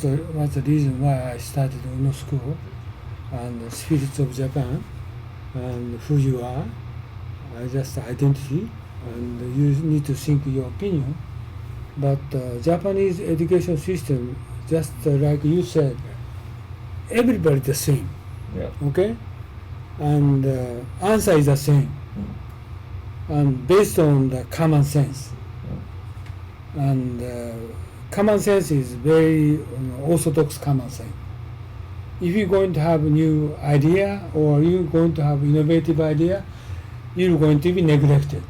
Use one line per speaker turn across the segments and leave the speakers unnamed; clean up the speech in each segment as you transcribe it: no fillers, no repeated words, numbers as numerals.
So what's the reason why I started Uno School and the spirits of Japan and who you are, just identity, and you need to think your opinion. But Japanese education system, just like you said, everybody the same.
Yeah.
Okay, and answer is the same, and based on the common sense. And common sense is very orthodox common sense. If you're going to have a new idea or you're going to have innovative idea, you're going to be neglected.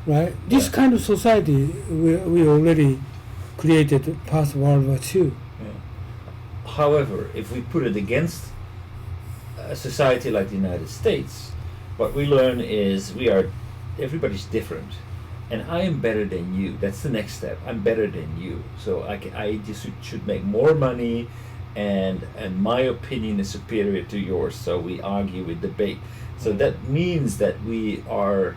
Right? This kind of society we already created past World War II.
Yeah. However, if we put it against a society like the United States, what we learn is everybody's different. And I am better than you. That's the next step. I'm better than you. So I just should make more money, and my opinion is superior to yours. So we argue, we debate. So that means that we are,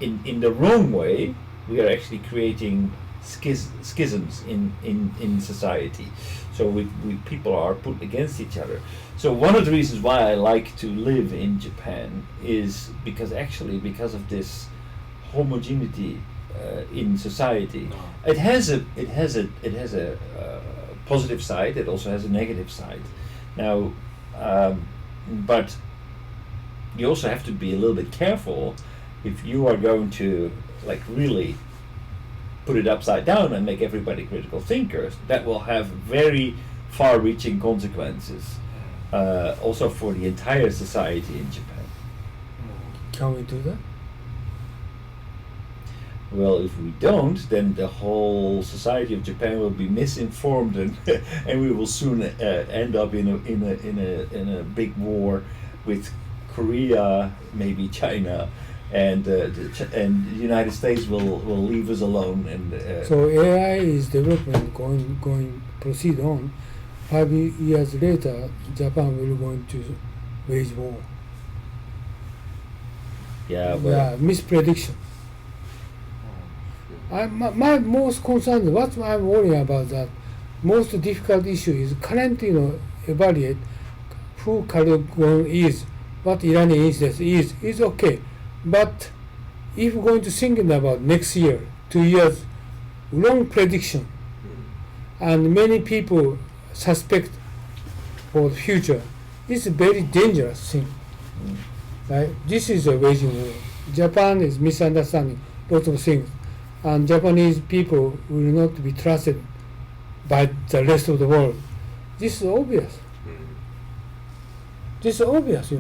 in the wrong way, we are actually creating schisms in society. So we people are put against each other. So one of the reasons why I like to live in Japan is because of this homogeneity in society. It has a positive side. It also has a negative side. Now, but you also have to be a little bit careful if you are going to really put it upside down and make everybody critical thinkers. That will have very far-reaching consequences, also for the entire society in Japan.
Can we do that?
Well, if we don't, then the whole society of Japan will be misinformed, and we will soon end up in a big war with Korea, maybe China, and the United States will leave us alone. And
so AI is development going proceed on. 5 years later, Japan will going to wage war.
Yeah, but
misprediction. My most concern, what I'm worrying about, that most difficult issue is currently evaluate who Khalid is, what Iranian incident is okay. But if we're going to thinking about next year, 2 years, wrong prediction, and many people suspect for the future, it's a very dangerous thing. Right? This is a waging war. Japan is misunderstanding lots of things, and Japanese people will not be trusted by the rest of the world. This is obvious. This is obvious,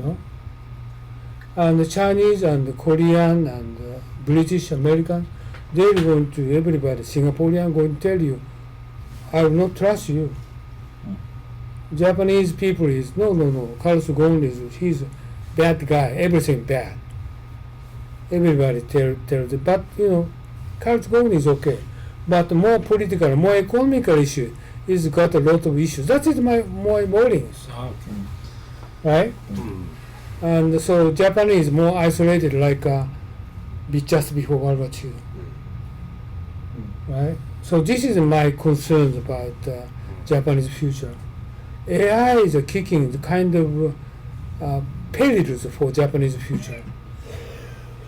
And the Chinese and the Korean and British, American, they're going to, everybody, Singaporean, going to tell you, I will not trust you. Japanese people is, no, Carlos Ghosn he's a bad guy, everything bad. Everybody tells it, but Carlos Ghosn is okay. But more political, more economical issue is got a lot of issues. That is my more worries. Right? And so Japan is more isolated, like just before World War II. Right? So this is my concerns about Japanese future. AI is kicking the kind of perils for Japanese future.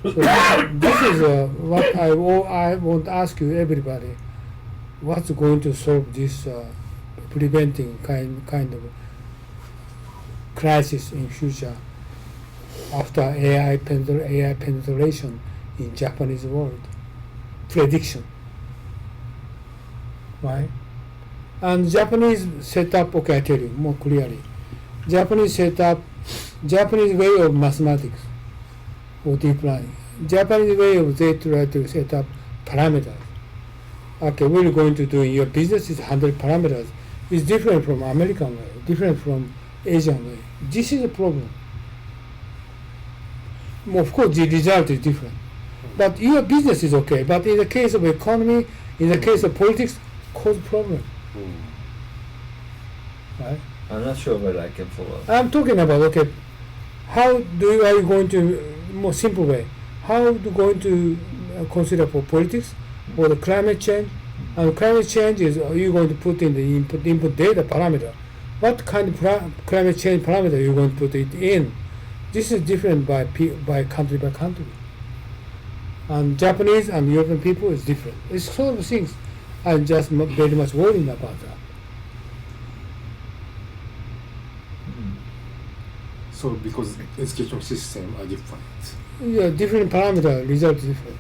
So this is what I want to ask you, everybody. What's going to solve this preventing kind of crisis in future after AI penetration in Japanese world? Prediction. Right? And Japanese setup, okay, I tell you more clearly. Japanese setup, Japanese way of mathematics or deep learning. Japanese way of they try to set up parameters. Okay, what you're going to do in your business is 100 parameters. It's different from American way, different from Asian way. This is a problem. Of course, the result is different. But your business is okay. But in the case of economy, in the case of politics, cause problem. Right?
I'm not sure whether I can follow.
I'm talking about, okay, how are you going to, more simple way, how are you going to consider for politics, for the climate change, And climate change is you're going to put in the input data parameter. What kind of climate change parameter you're going to put it in? This is different by country by country. And Japanese and European people is different. It's sort of things. I'm just very much worrying about that.
So because education system are different.
Yeah, different parameter, result is different.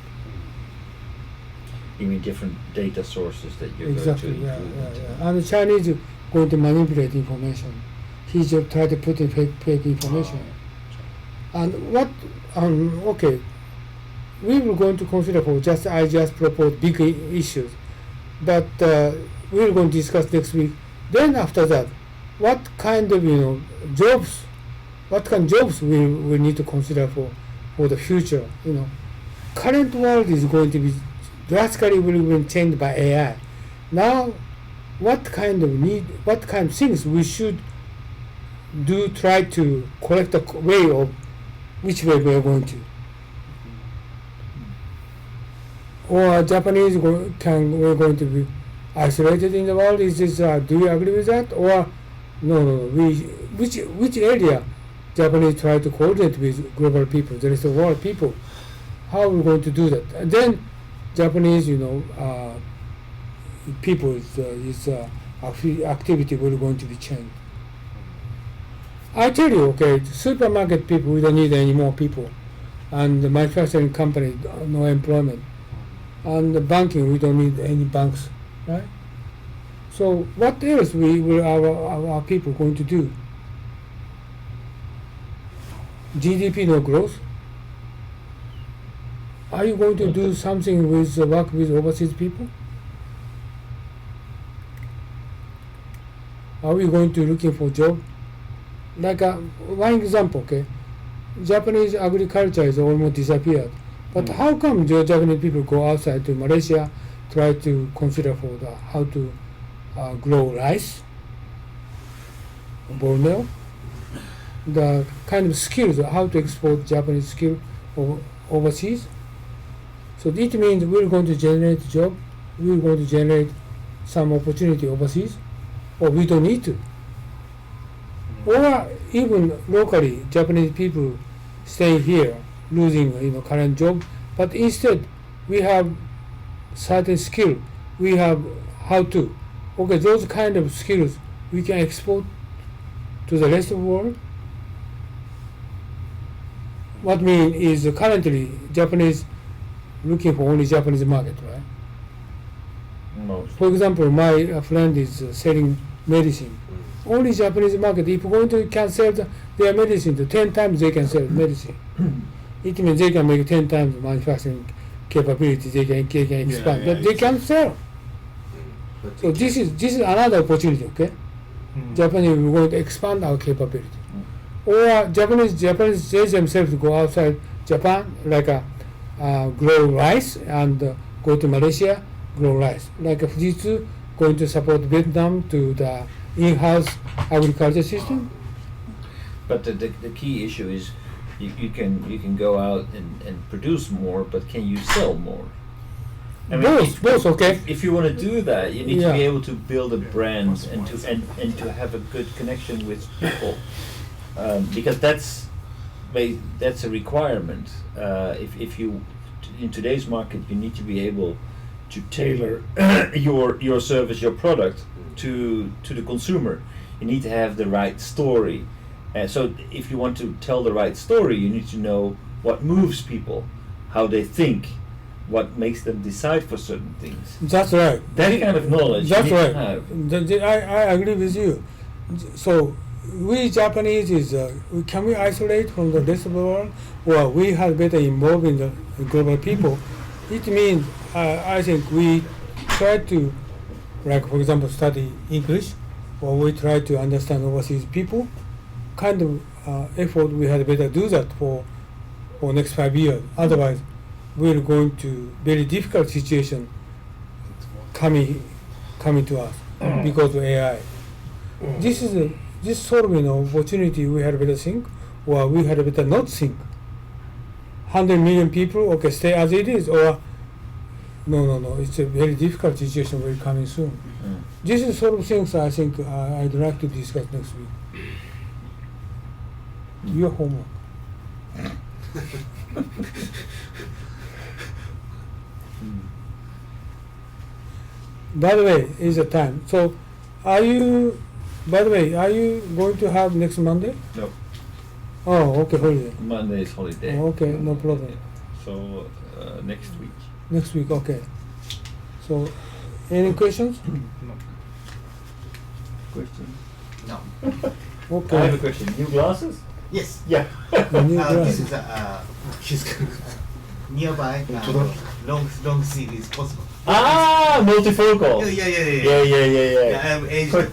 You mean different data sources that you're
Exactly,
going to
yeah,
include
yeah,
into
yeah. And the Chinese is going to manipulate information. He just try to put in fake information. And what, okay, we were going to consider for I just proposed big issues, but we are going to discuss next week. Then after that, what kind of jobs, what kind of jobs we need to consider for the future. Current world is going to be drastically will be changed by AI. Now, what kind of things we should do? Try to collect a way of which way we are going to. Or Japanese we're going to be isolated in the world? Is this? Do you agree with that? Or no? Which area Japanese try to coordinate with global people, the rest of the world people? How are we going to do that? And then Japanese, people activity will going to be changed. I tell you, okay, supermarket people, we don't need any more people, and the manufacturing company, no employment, and the banking, we don't need any banks, right? So what else will our people going to do? GDP no growth. Are you going to do something with work with overseas people? Are we going to looking for job? Like one example, okay, Japanese agriculture is almost disappeared. But how come Japanese people go outside to Malaysia, try to consider for how to grow rice, Borneo, the kind of skills, how to export Japanese skill overseas? So it means we're going to generate job, we're going to generate some opportunity overseas, or we don't need to. Or even locally, Japanese people stay here, losing current job, but instead we have certain skill, we have how to. Okay, those kind of skills we can export to the rest of the world. What mean is currently Japanese looking for only Japanese market, right?
most.
For example, my friend is selling medicine. Only Japanese market. If can sell their medicine to 10 times, they can sell medicine. It means they can make 10 times manufacturing capability. They can expand, but they can sell. So this is another opportunity. Okay, Japanese we going to expand our capability. Or Japanese they themselves go outside Japan, like grow rice and go to Malaysia, grow rice. Like Fujitsu going to support Vietnam to the in-house agriculture system.
But the key issue is you can go out and produce more, but can you sell more? I mean,
both, okay.
If you want to do that, you need
Yeah.
to be able to build a brand and to have a good connection with people, because that's a requirement. If you in today's market, you need to be able to tailor your service, your product to the consumer. You need to have the right story. So if you want to tell the right story, you need to know what moves people, how they think, what makes them decide for certain things.
That's right.
That kind of knowledge
That's
you need
right.
to have.
I agree with you. So we Japanese can we isolate from the rest of the world, or we have better involved in the global people? It means I think we try to, like for example, study English, or we try to understand overseas people. Kind of effort we had better do that for next 5 years. Otherwise, we're going to very difficult situation coming to us because of AI. This is this sort of opportunity we had better think, or we had better not think. 100 million people, okay, stay as it is, or No. It's a very difficult situation will coming soon.
Mm.
This is sort of things I think I'd like to discuss next week. Your homework. By the way, is the time. So, are you going to have next Monday?
No,
Oh, okay, holiday.
Monday is holiday.
Oh, okay, no problem.
So next week.
Next week, okay. So, any questions?
Question?
No.
Okay.
I have a question. New glasses?
Yes.
Yeah.
The new
This
glass.
is nearby long series possible.
Ah, multifocal.
Yeah.
Yeah.
I am aged.